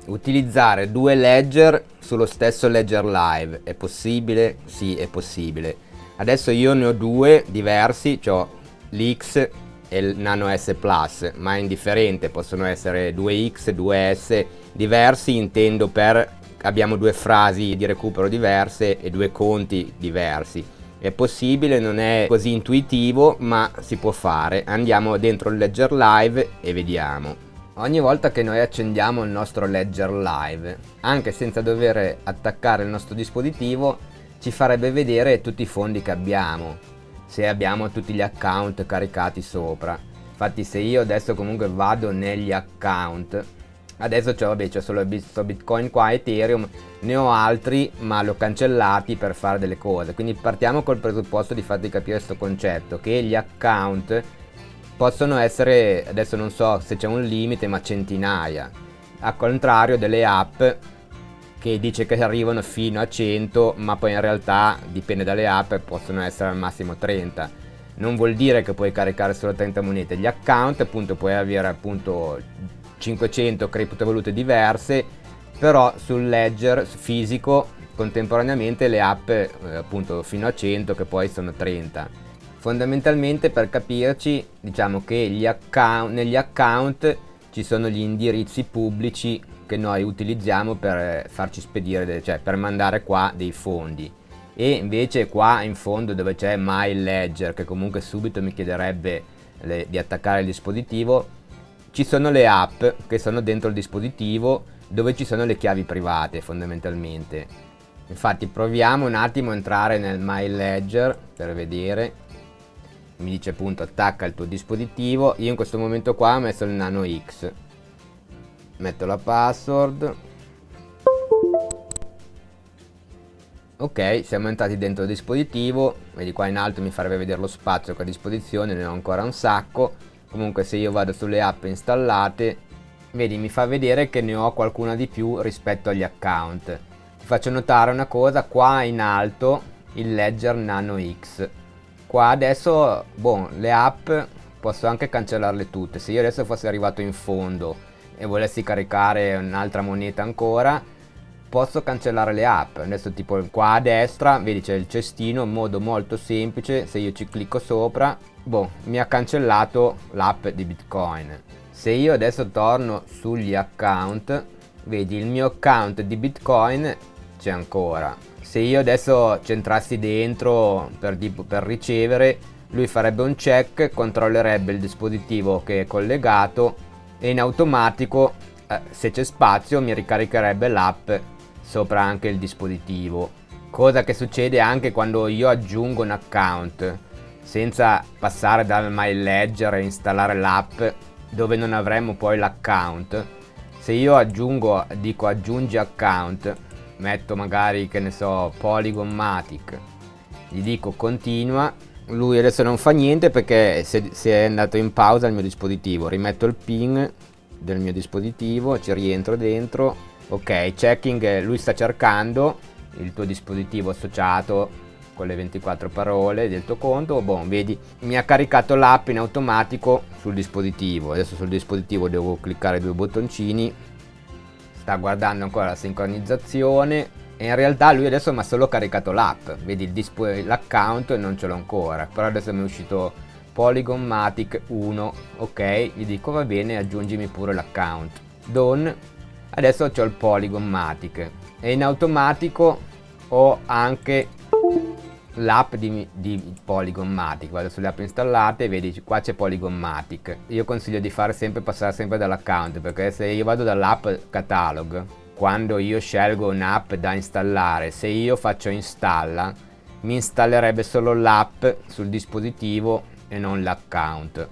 utilizzare due ledger sullo stesso ledger live. È possibile? Sì, è possibile. Adesso io ne ho due diversi, ho l'X e il Nano S Plus, ma è indifferente, possono essere 2X, 2S, diversi intendo per abbiamo due frasi di recupero diverse e due conti diversi. È possibile, non è così intuitivo, ma si può fare. Andiamo dentro il Ledger Live e vediamo. Ogni volta che noi accendiamo il nostro Ledger Live, anche senza dover attaccare il nostro dispositivo, ci farebbe vedere tutti i fondi che abbiamo, se abbiamo tutti gli account caricati sopra. Infatti se io adesso comunque vado negli account, adesso c'ho solo Bitcoin qua, Ethereum, ne ho altri ma l'ho cancellati per fare delle cose. Quindi partiamo col presupposto di farti capire questo concetto, che gli account possono essere, adesso non so se c'è un limite, ma centinaia, al contrario delle app che dice che arrivano fino a 100, ma poi in realtà dipende dalle app, possono essere al massimo 30. Non vuol dire che puoi caricare solo 30 monete. Gli account appunto puoi avere appunto 500 criptovalute diverse, però sul ledger fisico contemporaneamente le app appunto fino a 100, che poi sono 30. Fondamentalmente, per capirci, diciamo che negli account ci sono gli indirizzi pubblici che noi utilizziamo per farci spedire, cioè per mandare qua dei fondi. E invece qua in fondo dove c'è My Ledger, che comunque subito mi chiederebbe di attaccare il dispositivo, ci sono le app che sono dentro il dispositivo, dove ci sono le chiavi private fondamentalmente. Infatti proviamo un attimo a entrare nel My Ledger per vedere. Mi dice appunto attacca il tuo dispositivo. Io in questo momento qua ho messo il Nano X, metto la password. Ok, siamo entrati dentro il dispositivo. Vedi qua in alto mi farebbe vedere lo spazio che ho a disposizione, ne ho ancora un sacco. Comunque se io vado sulle app installate, vedi mi fa vedere che ne ho qualcuna di più rispetto agli account. Ti faccio notare una cosa, qua in alto il Ledger Nano X. Qua adesso, le app posso anche cancellarle tutte. Se io adesso fossi arrivato in fondo e volessi caricare un'altra moneta ancora, posso cancellare le app. Adesso tipo qua a destra, vedi c'è il cestino, in modo molto semplice. Se io ci clicco sopra, mi ha cancellato l'app di Bitcoin. Se io adesso torno sugli account, vedi il mio account di Bitcoin c'è ancora. Se io adesso centrassi dentro per ricevere, lui farebbe un check, controllerebbe il dispositivo che è collegato e in automatico, se c'è spazio, mi ricaricherebbe l'app sopra anche il dispositivo. Cosa che succede anche quando io aggiungo un account senza passare dal My Ledger e installare l'app, dove non avremo poi l'account. Se io dico aggiungi account, metto magari, che ne so, Polygon Matic, gli dico continua, lui adesso non fa niente perché si è andato in pausa il mio dispositivo. Rimetto il pin del mio dispositivo, ci rientro dentro. Ok, checking, lui sta cercando il tuo dispositivo associato con le 24 parole del tuo conto. Vedi, mi ha caricato l'app in automatico sul dispositivo. Adesso sul dispositivo devo cliccare due bottoncini. Sta guardando ancora la sincronizzazione e in realtà lui adesso mi ha solo caricato l'app. Vedi l'account e non ce l'ho ancora, però adesso mi è uscito Polygon Matic 1. Ok, gli dico va bene, aggiungimi pure l'account. Done. Adesso ho il Polygon Matic e in automatico ho anche l'app di Polygon Matic. Vado sulle app installate, vedi qua c'è Polygon Matic. Io consiglio di passare sempre dall'account, perché se io vado dall'app catalog, quando io scelgo un'app da installare, se io faccio installa, mi installerebbe solo l'app sul dispositivo e non l'account.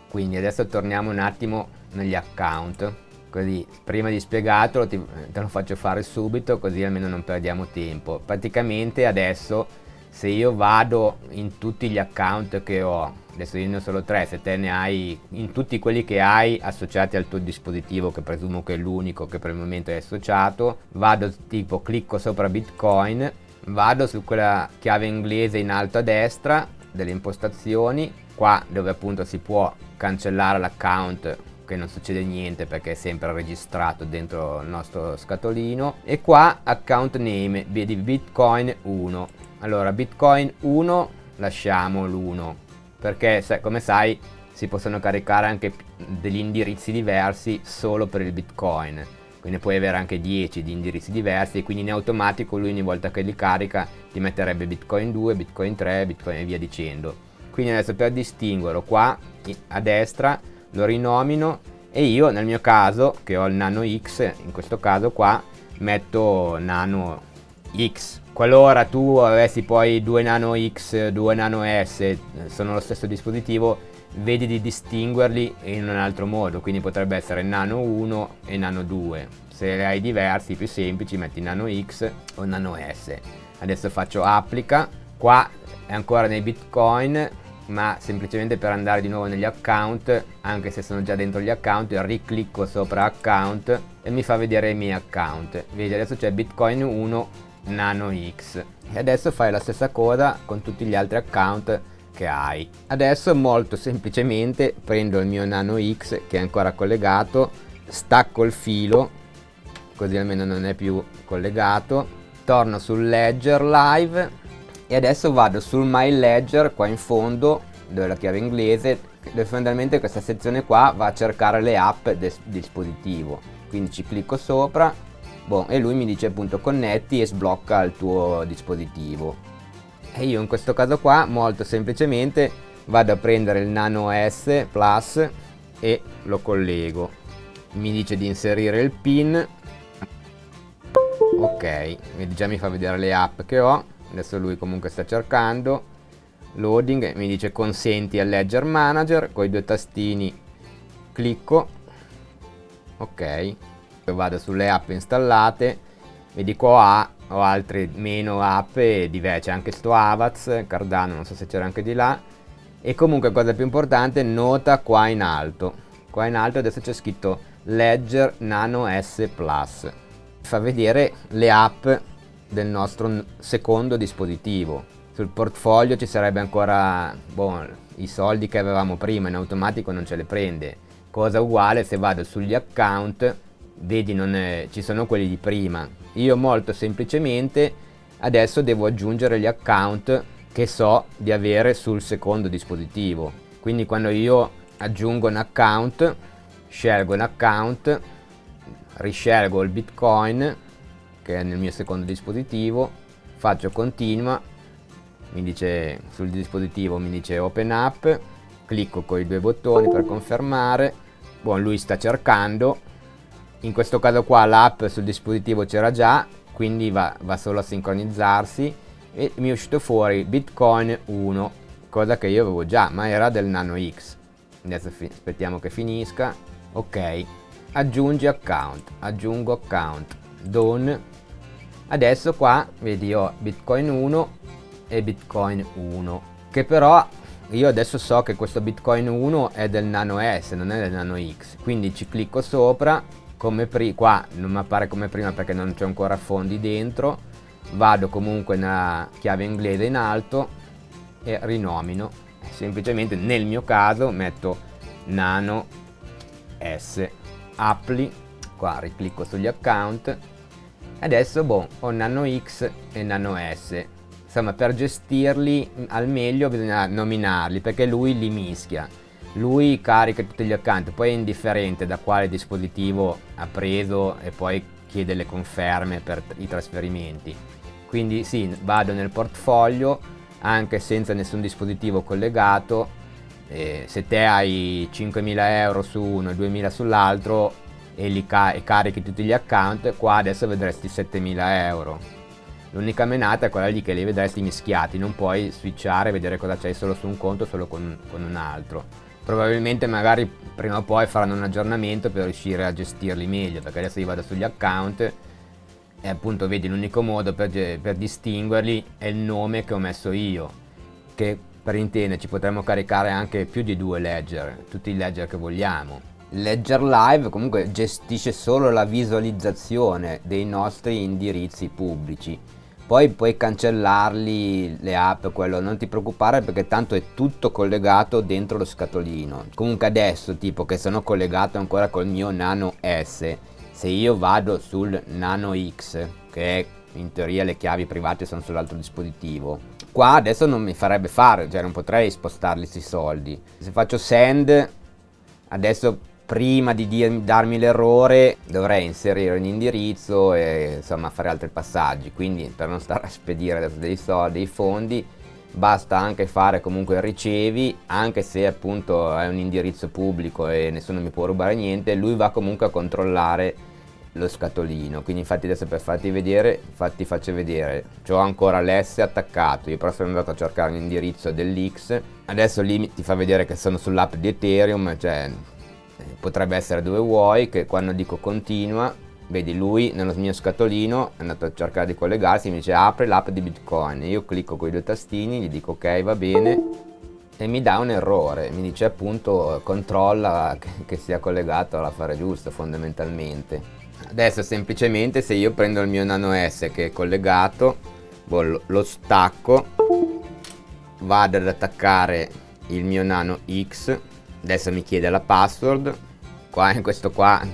Quindi adesso torniamo un attimo negli account, così prima di spiegartelo te lo faccio fare subito, così almeno non perdiamo tempo. Praticamente adesso se io vado in tutti gli account che ho, adesso io ne ho solo 3, se te ne hai, in tutti quelli che hai associati al tuo dispositivo, che presumo che è l'unico che per il momento è associato, vado tipo clicco sopra Bitcoin, vado su quella chiave inglese in alto a destra delle impostazioni, qua dove appunto si può cancellare l'account che non succede niente perché è sempre registrato dentro il nostro scatolino. E qua account name, vedi Bitcoin 1. Allora Bitcoin 1 lasciamo l'1 perché come sai si possono caricare anche degli indirizzi diversi solo per il Bitcoin, quindi puoi avere anche 10 di indirizzi diversi e quindi in automatico lui ogni volta che li carica ti metterebbe Bitcoin 2, Bitcoin 3, Bitcoin e via dicendo. Quindi adesso per distinguerlo qua a destra lo rinomino e io nel mio caso che ho il Nano X, in questo caso qua metto Nano X. Qualora tu avessi poi due Nano X, due Nano S, sono lo stesso dispositivo, vedi di distinguerli in un altro modo, quindi potrebbe essere Nano 1 e Nano 2. Se le hai diversi, più semplici, metti Nano X o Nano S. Adesso faccio applica, qua è ancora nei Bitcoin, ma semplicemente per andare di nuovo negli account, anche se sono già dentro gli account, io riclicco sopra account e mi fa vedere i miei account. Vedi, adesso c'è Bitcoin 1 Nano X e adesso fai la stessa cosa con tutti gli altri account che hai. Adesso molto semplicemente prendo il mio Nano X che è ancora collegato, stacco il filo così almeno non è più collegato, torno sul Ledger Live e adesso vado sul My Ledger qua in fondo dove è la chiave inglese, dove fondamentalmente questa sezione qua va a cercare le app del dispositivo, quindi ci clicco sopra, boh, e lui mi dice appunto connetti e sblocca il tuo dispositivo. E io in questo caso qua molto semplicemente vado a prendere il Nano S Plus e lo collego, mi dice di inserire il PIN, ok, già mi fa vedere le app che ho. Adesso lui comunque sta cercando, loading, mi dice consenti al Ledger Manager, con i due tastini clicco, ok, vado sulle app installate, vedi qua ho altre meno app diverse, c'è anche sto Avaz, Cardano, non so se c'era anche di là, e comunque cosa più importante, nota qua in alto adesso c'è scritto Ledger Nano S Plus, fa vedere le app del nostro secondo dispositivo. Sul portfolio ci sarebbe ancora i soldi che avevamo prima, in automatico non ce le prende. Cosa uguale se vado sugli account, vedi ci sono quelli di prima. Io molto semplicemente adesso devo aggiungere gli account che so di avere sul secondo dispositivo. Quindi quando io aggiungo un account, scelgo un account, riscelgo il Bitcoin che è nel mio secondo dispositivo, faccio continua, mi dice sul dispositivo, mi dice open app, clicco con i due bottoni per confermare, lui sta cercando, in questo caso qua l'app sul dispositivo c'era già, quindi va solo a sincronizzarsi e mi è uscito fuori Bitcoin 1, cosa che io avevo già, ma era del Nano X. Adesso aspettiamo che finisca, ok, aggiungi account, aggiungo account, done. Adesso qua vedi ho Bitcoin 1 e Bitcoin 1, che però io adesso so che questo Bitcoin 1 è del Nano S, non è del Nano X, quindi ci clicco sopra, qua non mi appare come prima perché non c'è ancora fondi dentro, vado comunque nella chiave inglese in alto e rinomino, semplicemente nel mio caso metto Nano S, appli, qua riclicco sugli account. Adesso ho Nano X e Nano S, insomma per gestirli al meglio bisogna nominarli perché lui li mischia, lui carica tutti gli account, poi è indifferente da quale dispositivo ha preso e poi chiede le conferme per i trasferimenti. Quindi sì, vado nel portfolio anche senza nessun dispositivo collegato, se te hai 5.000 euro su uno e 2.000 sull'altro e carichi tutti gli account, qua adesso vedresti 7.000 euro. L'unica menata è quella lì che li vedresti mischiati, non puoi switchare e vedere cosa c'hai solo su un conto solo con un altro. Probabilmente magari prima o poi faranno un aggiornamento per riuscire a gestirli meglio, perché adesso io vado sugli account e appunto vedi l'unico modo per distinguerli è il nome che ho messo io, che per intenderci potremmo caricare anche più di 2 ledger, tutti i ledger che vogliamo. Ledger Live comunque gestisce solo la visualizzazione dei nostri indirizzi pubblici, Poi puoi cancellarli le app, quello non ti preoccupare perché tanto è tutto collegato dentro lo scatolino. Comunque adesso tipo che sono collegato ancora col mio Nano S, se io vado sul Nano X, che è in teoria le chiavi private sono sull'altro dispositivo, qua adesso non mi farebbe fare, cioè non potrei spostarli questi soldi. Se faccio send, adesso prima di darmi l'errore dovrei inserire un indirizzo e insomma fare altri passaggi, quindi per non stare a spedire adesso dei soldi, dei fondi, basta anche fare comunque il ricevi, anche se appunto è un indirizzo pubblico e nessuno mi può rubare niente, lui va comunque a controllare lo scatolino. Quindi infatti adesso per farti vedere, ti faccio vedere, c'ho ancora l'S attaccato, io però sono andato a cercare l'indirizzo dell'X, adesso lì ti fa vedere che sono sull'app di Ethereum, cioè potrebbe essere dove vuoi, che quando dico continua, vedi lui nello mio scatolino è andato a cercare di collegarsi, mi dice apri l'app di Bitcoin, io clicco con i due tastini, gli dico ok va bene e mi dà un errore, mi dice appunto controlla che sia collegato all'affare giusto fondamentalmente. Adesso semplicemente se io prendo il mio Nano S che è collegato, lo stacco, vado ad attaccare il mio Nano X, adesso mi chiede la password, qua in questo qua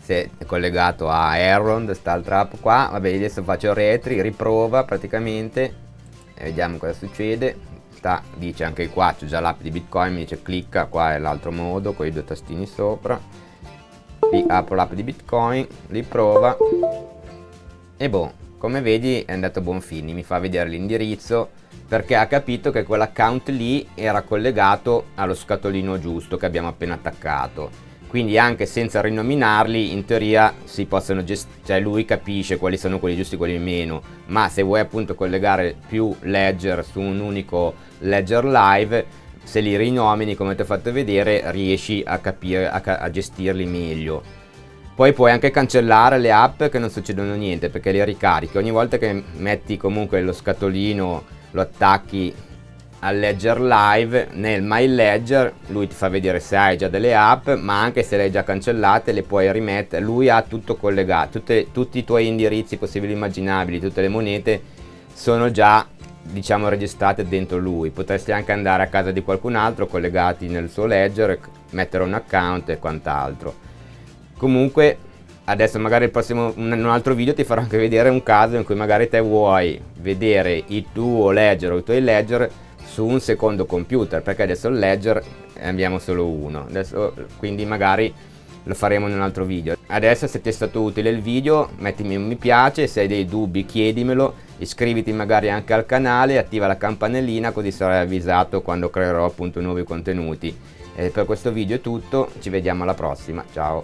se è collegato a Elrond, quest'altra app qua, vabbè adesso faccio riprova praticamente e vediamo cosa succede. Dice anche qua c'è già l'app di Bitcoin, mi dice clicca, qua è l'altro modo con i due tastini sopra, qui apro l'app di Bitcoin, riprova e boh, come vedi è andato a buon fine, mi fa vedere l'indirizzo perché ha capito che quell'account lì era collegato allo scatolino giusto che abbiamo appena attaccato, quindi anche senza rinominarli in teoria si possono gestire, cioè lui capisce quali sono quelli giusti e quelli meno, ma se vuoi appunto collegare più ledger su un unico ledger live, se li rinomini come ti ho fatto vedere riesci a capire, a gestirli meglio. Poi puoi anche cancellare le app che non succedono niente perché le ricarichi ogni volta che metti comunque lo scatolino, lo attacchi al ledger live, nel my ledger lui ti fa vedere se hai già delle app, ma anche se le hai già cancellate le puoi rimettere, lui ha tutto collegato, tutti i tuoi indirizzi possibili e immaginabili, tutte le monete sono già diciamo registrate dentro lui. Potresti anche andare a casa di qualcun altro collegati nel suo ledger, mettere un account e quant'altro. Comunque adesso magari il prossimo, un altro video ti farò anche vedere un caso in cui magari te vuoi vedere il tuo ledger o i tuoi ledger su un secondo computer, perché adesso il ledger abbiamo solo uno, adesso quindi magari lo faremo in un altro video. Adesso se ti è stato utile il video mettimi un mi piace, se hai dei dubbi chiedimelo, iscriviti magari anche al canale, attiva la campanellina così sarai avvisato quando creerò appunto nuovi contenuti. E per questo video è tutto, ci vediamo alla prossima, ciao!